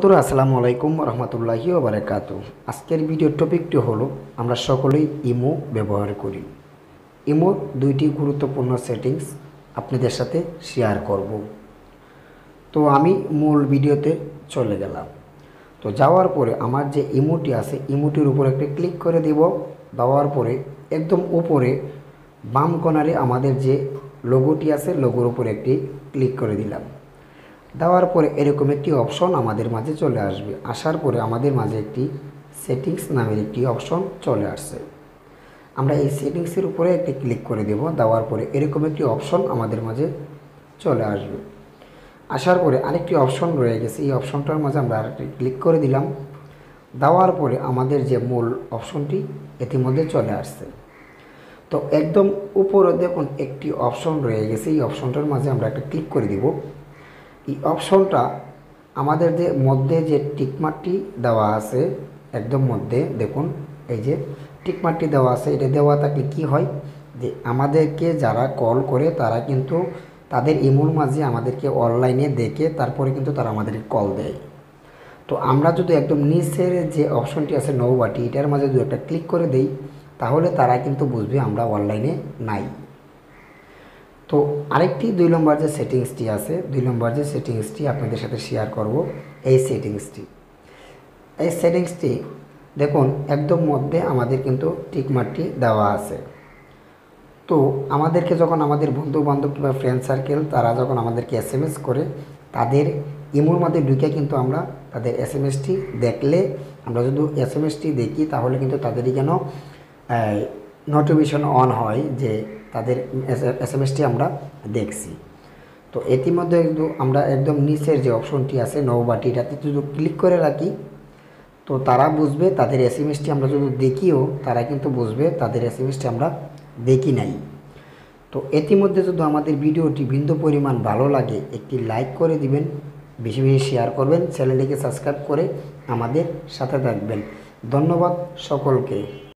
বন্ধুরা আসসালামু আলাইকুম রহমতুল্লাহি ওয়া বারাকাতু। আজকের ভিডিওর টপিকটি হলো আমরা সকলেই ইমো ব্যবহার করি। ইমোর দুইটি গুরুত্বপূর্ণ সেটিংস আপনাদের সাথে শেয়ার করব। তো আমি মূল ভিডিওতে চলে গেলাম। তো যাওয়ার পরে আমার যে ইমোটি আছে ইমোটির উপর একটা ক্লিক করে দেব। দেওয়ার পরে একদম উপরে বাম কর্নারে আমাদের যে লোগোটি আছে লোগোর উপর একটি ক্লিক করে দিলাম। দেওয়ার পরে এরকম একটি অপশন আমাদের মাঝে চলে আসবে। আসার পরে আমাদের মাঝে একটি সেটিংস নামের একটি অপশন চলে আসছে। আমরা এই সেটিংসের উপরে একটি ক্লিক করে দেব। দেওয়ার পরে এরকম একটি অপশন আমাদের মাঝে চলে আসবে। আসার পরে আরেকটি অপশন রয়ে গেছে, এই অপশনটার মাঝে আমরা আরেকটি ক্লিক করে দিলাম। দেওয়ার পরে আমাদের যে মূল অপশনটি ইতিমধ্যে চলে আসছে। তো একদম উপরে দেখুন একটি অপশন রয়ে গেছে, এই অপশনটার মাঝে আমরা একটা ক্লিক করে দিব। এই অপশনটা আমাদের যে মধ্যে যে টিকমার্কটি দেওয়া আছে একদম মধ্যে দেখুন, এই যে টিকমার্কটি দেওয়া আছে, এটা দেওয়া থাকলে কি হয় যে আমাদেরকে যারা কল করে তারা কিন্তু তাদের ইমোর মাঝে আমাদেরকে অনলাইনে দেখে তারপরে কিন্তু তারা আমাদেরকে কল দেয়। তো আমরা যদি একদম নিচের যে অপশনটি আছে নো বাটি, এটার মাঝে যদি একটা ক্লিক করে দেই তাহলে তারা কিন্তু বুঝবে আমরা অনলাইনে নাই। তো আরেকটি 2 নম্বর যে সেটিংসটি আছে, 2 নম্বর যে সেটিংসটি আপনাদের সাথে শেয়ার করব। এই সেটিংসটি দেখুন একদম মধ্যে আমাদের কিন্তু টিকমার্কটি দেওয়া আছে। তো আমাদেরকে যখন আমাদের বন্ধু বান্ধব কিংবা ফ্রেন্ড সার্কেল তারা যখন আমাদেরকে এসএমএস করে তাদের ইমোর মধ্যে ঢুকে কিন্তু আমরা তাদের এসএমএসটি দেখলে, আমরা যদি এসএমএসটি দেখি তাহলে কিন্তু তাদেরই যেন নোটিফিকেশন অন হয় যে তাদের এসএমএসটি আমরা দেখছি। তো ইতিমধ্যে কিন্তু আমরা একদম নিচের যে অপশনটি আছে নো বাটিটাতে যদি ক্লিক করে রাখি তো তারা বুঝবে তাদের এসএমএসটি আমরা যদি দেখিও তারা কিন্তু বুঝবে তাদের এসএমএসটি আমরা দেখি নাই। তো ইতিমধ্যে যদি আমাদের ভিডিওটি বিন্দু পরিমাণ ভালো লাগে একটি লাইক করে দিবেন, বেশি বেশি শেয়ার করবেন, চ্যানেলটিকে সাবস্ক্রাইব করে আমাদের সাথে থাকবেন। ধন্যবাদ সকলকে।